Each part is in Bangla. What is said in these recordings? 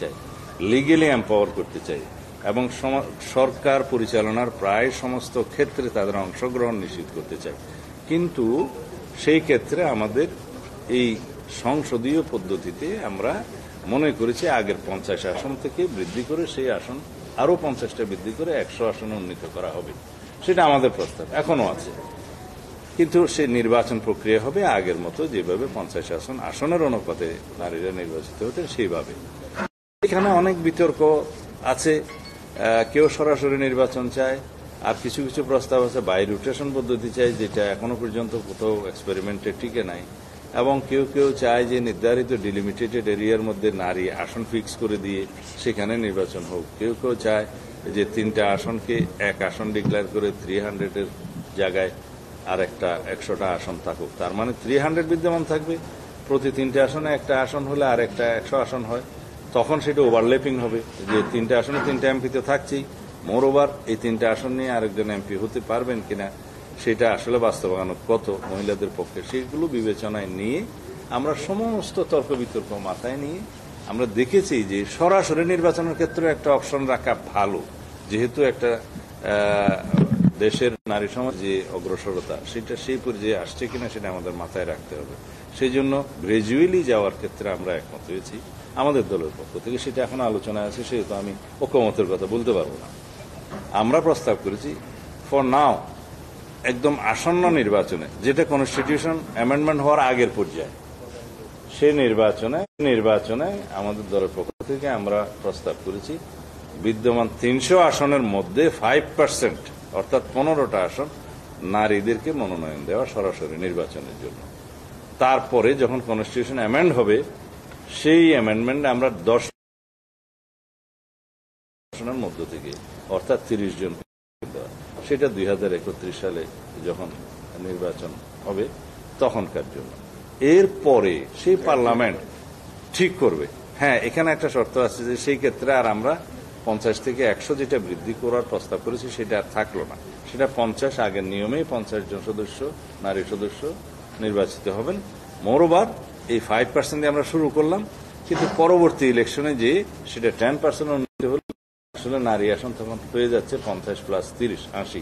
চাই, লিগ্যালি এম্পাওয়ার করতে চাই এবং সরকার পরিচালনার প্রায় সমস্ত ক্ষেত্রে তাদের অংশগ্রহণ নিশ্চিত করতে চাই। কিন্তু সেই ক্ষেত্রে আমাদের এই সংসদীয় পদ্ধতিতে আমরা মনে করেছি আগের 50 আসন থেকে বৃদ্ধি করে সেই আসন আরো 50টা বৃদ্ধি করে 100 আসনে উন্নীত করা হবে। সেটা আমাদের প্রস্তাব এখনো আছে, কিন্তু সেই নির্বাচন প্রক্রিয়া হবে আগের মতো যেভাবে 50 আসনের অনুপাতে নারীরা নির্বাচিত হতেন সেইভাবে। এখানে অনেক বিতর্ক আছে, কেউ সরাসরি নির্বাচন চায়, আর কিছু কিছু প্রস্তাব আছে বাই রোটেশন পদ্ধতি চাই, যেটা এখনো পর্যন্ত কোথাও এক্সপেরিমেন্টে টিকে নাই, এবং কেউ কেউ চায় যে নির্ধারিত ডিলিমিটেটেড এরিয়ার মধ্যে নারী আসন ফিক্স করে দিয়ে সেখানে নির্বাচন হোক। কেউ কেউ চায় যে 3টা আসনকে এক আসন ডিক্লেয়ার করে 300-এর জায়গায় আর একটা 100টা আসন থাকুক, তার মানে 300 বিদ্যমান থাকবে, প্রতি 3টে আসনে একটা আসন হলে আর একটা 100 আসন হয়, তখন সেটা ওভারল্যাপিং হবে যে 3টে আসনে 3টা এমপি তো থাকছেই, মোর ওভার এই 3টে আসন নিয়ে আরেকজন এমপি হতে পারবেন কিনা সেটা আসলে বাস্তবায়ন কত মহিলাদের পক্ষে, সেগুলো বিবেচনায় নিয়ে আমরা সমস্ত তর্ক বিতর্ক মাথায় নিয়ে আমরা দেখেছি যে সরাসরি নির্বাচনের ক্ষেত্রে একটা অপশন রাখা ভালো, যেহেতু একটা দেশের নারী সমাজ যে অগ্রসরতা সেটা সেই পর্যায়ে আসছে কিনা সেটা আমাদের মাথায় রাখতে হবে। সেই জন্য গ্রাজুয়ালি যাওয়ার ক্ষেত্রে আমরা একমত হয়েছি আমাদের দলের পক্ষ থেকে, সেটা এখন আলোচনায় আছে, সেহেতু আমি ঐকমতের কথা বলতে পারবো না। আমরা প্রস্তাব করেছি ফর নাও একদম আসন্ন নির্বাচনে, যেটা কনস্টিটিউশন অ্যামেন্ডমেন্ট হওয়ার আগের পর্যায়ে, সেই নির্বাচনে আমাদের দলের পক্ষ থেকে আমরা প্রস্তাব করেছি বিদ্যমান 300 আসনের মধ্যে 5% অর্থাৎ 15টা আসন নারীদেরকে মনোনয়ন দেওয়া সরাসরি নির্বাচনের জন্য। তারপরে যখন কনস্টিটিউশন অ্যামেন্ড হবে সেই অ্যামেন্ডমেন্টে আমরা 10 আসনের মধ্য থেকে অর্থাৎ 30 জন দেওয়া, সেটা 2031 সালে যখন নির্বাচন হবে তখনকার জন্য। এরপরে সেই পার্লামেন্ট ঠিক করবে। হ্যাঁ, এখানে একটা শর্ত আছে যে সেই ক্ষেত্রে আর আমরা 50 থেকে 100 যেটা বৃদ্ধি করার প্রস্তাব করেছি সেটা আর থাকলো না, সেটা 50 আগের নিয়মেই 50 জন সদস্য নারী সদস্য নির্বাচিত হবেন। মোরওভার এই 5% দিয়ে আমরা শুরু করলাম, কিন্তু পরবর্তী ইলেকশনে যে সেটা 10% উন্নীত হল, আসলে নারী আসন তখন হয়ে যাচ্ছে 50 + 30 80।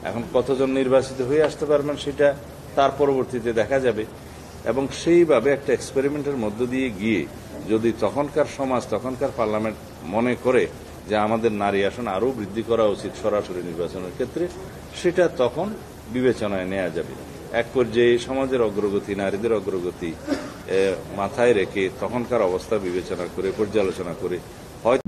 এখন কতজন নির্বাচিত হয়ে আসতে পারবেন সেটা তার পরবর্তীতে দেখা যাবে, এবং সেইভাবে একটা এক্সপেরিমেন্টের মধ্য দিয়ে গিয়ে যদি তখনকার সমাজ তখনকার পার্লামেন্ট মনে করে যে আমাদের নারী আসন আরও বৃদ্ধি করা উচিত সরাসরি নির্বাচনের ক্ষেত্রে, সেটা তখন বিবেচনায় নেওয়া যাবে। এক পর্যায়ে সমাজের অগ্রগতি, নারীদের অগ্রগতি মাথায় রেখে তখনকার অবস্থা বিবেচনা করে পর্যালোচনা করে হয়তো